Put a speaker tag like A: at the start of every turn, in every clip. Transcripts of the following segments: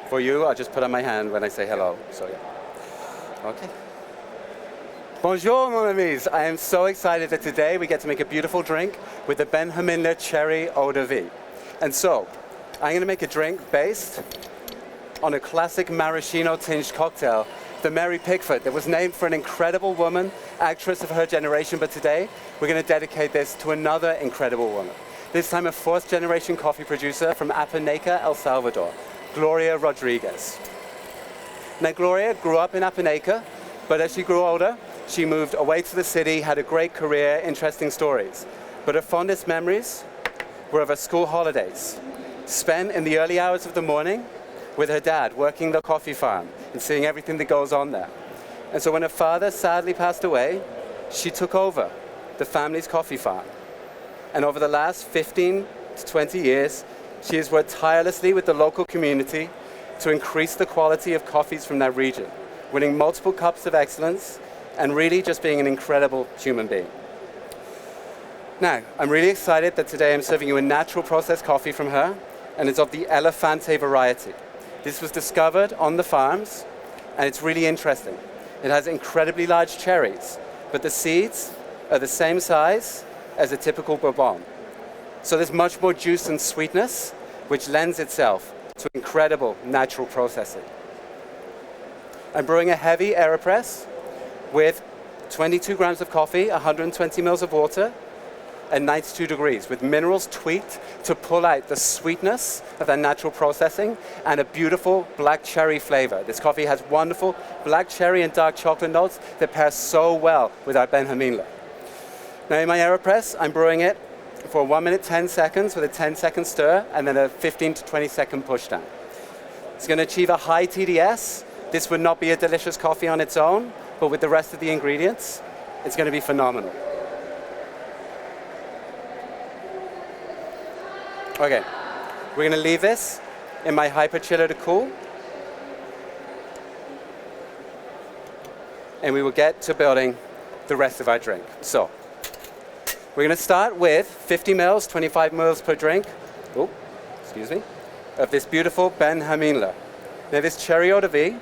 A: For you, I'll just put on my hand when I say hello. So yeah. Okay. Bonjour, mon amis. I am so excited that today we get to make a beautiful drink with the Ben Hamindler Cherry Eau de Vie. And so, I'm going to make a drink based on a classic maraschino-tinged cocktail, the Mary Pickford, that was named for an incredible woman, actress of her generation, but today we're going to dedicate this to another incredible woman. This time a fourth-generation coffee producer from Apaneca, El Salvador, Gloria Rodriguez. Now, Gloria grew up in Apaneca, but as she grew older, she moved away to the city, had a great career, interesting stories. But her fondest memories were of her school holidays, spent in the early hours of the morning with her dad working the coffee farm and seeing everything that goes on there. And so when her father sadly passed away, she took over the family's coffee farm. And over the last 15 to 20 years, she has worked tirelessly with the local community to increase the quality of coffees from that region, winning multiple cups of excellence and really just being an incredible human being. Now, I'm really excited that today I'm serving you a natural processed coffee from her, and it's of the Elefante variety. This was discovered on the farms, and it's really interesting. It has incredibly large cherries, but the seeds are the same size as a typical Bourbon. So there's much more juice and sweetness, which lends itself to incredible natural processing. I'm brewing a heavy AeroPress with 22 grams of coffee, 120 mils of water, and 92 degrees, with minerals tweaked to pull out the sweetness of that natural processing and a beautiful black cherry flavor. This coffee has wonderful black cherry and dark chocolate notes that pair so well with our Ben Hamindler. Now in my AeroPress, I'm brewing it for 1 minute 10 seconds with a 10-second stir and then a 15 to 20-second push down. It's going to achieve a high TDS. This would not be a delicious coffee on its own, but with the rest of the ingredients, it's going to be phenomenal. Okay, we're going to leave this in my hyper chiller to cool, and we will get to building the rest of our drink. So, we're going to start with 50 mils, 25 mils per drink, of this beautiful Ben Hamindler. Now this cherry eau de vie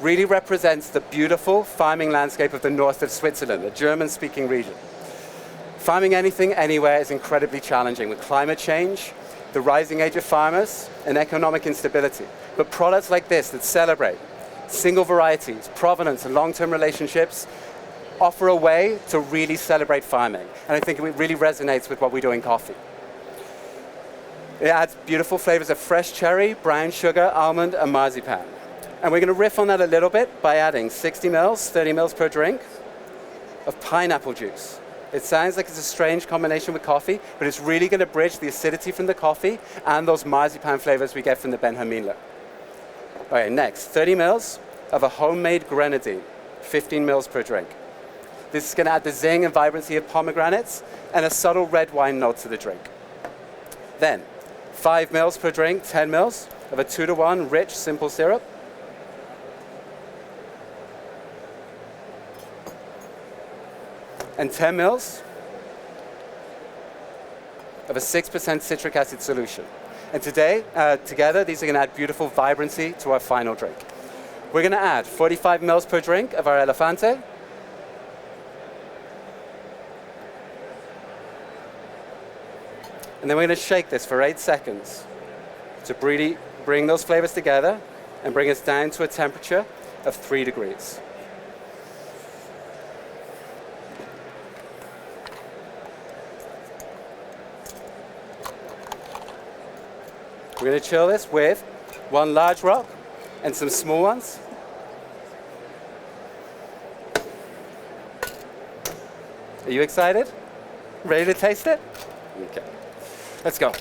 A: really represents the beautiful farming landscape of the north of Switzerland, a German-speaking region. Farming anything, anywhere is incredibly challenging with climate change, the rising age of farmers, and economic instability. But products like this that celebrate single varieties, provenance, and long-term relationships offer a way to really celebrate farming. And I think it really resonates with what we do in coffee. It adds beautiful flavors of fresh cherry, brown sugar, almond, and marzipan. And we're going to riff on that a little bit by adding 60 mils, 30 mils per drink of pineapple juice. It sounds like it's a strange combination with coffee, but it's really going to bridge the acidity from the coffee and those marzipan flavors we get from the Ben Hamindler. All right, next, 30 mils of a homemade grenadine, 15 mils per drink. This is going to add the zing and vibrancy of pomegranates and a subtle red wine note to the drink. Then, 5 mils per drink, 10 mils of a 2-to-1 rich, simple syrup. And 10 mils of a 6% citric acid solution. And today, together, these are going to add beautiful vibrancy to our final drink. We're going to add 45 mils per drink of our Elefante. And then we're going to shake this for 8 seconds to really bring those flavors together and bring us down to a temperature of 3 degrees. We're going to chill this with 1 large rock and some small ones. Are you excited? Ready to taste it? Okay. Let's go.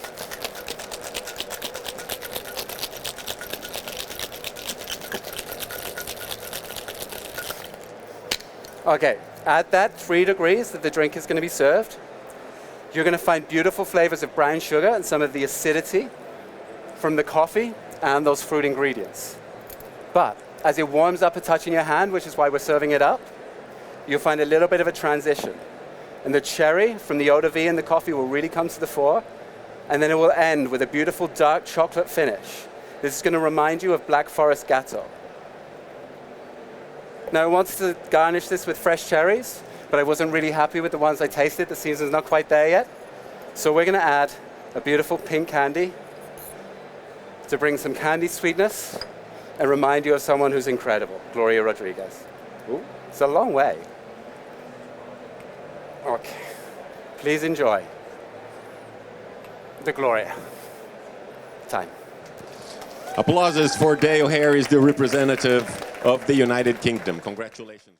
A: Okay, at that 3 degrees that the drink is going to be served, you're going to find beautiful flavors of brown sugar and some of the acidity from the coffee and those fruit ingredients. But as it warms up a touch in your hand, which is why we're serving it up, you'll find a little bit of a transition. And the cherry from the eau de vie and the coffee will really come to the fore, and then it will end with a beautiful dark chocolate finish. This is going to remind you of Black Forest Gatto. Now, I wanted to garnish this with fresh cherries, but I wasn't really happy with the ones I tasted. The season's not quite there yet. So we're going to add a beautiful pink candy to bring some candy sweetness and remind you of someone who's incredible, Gloria Rodriguez. Ooh, it's a long way. Okay, please enjoy the Gloria. Time.
B: Applauses for Day O'Hare is the representative of the United Kingdom. Congratulations.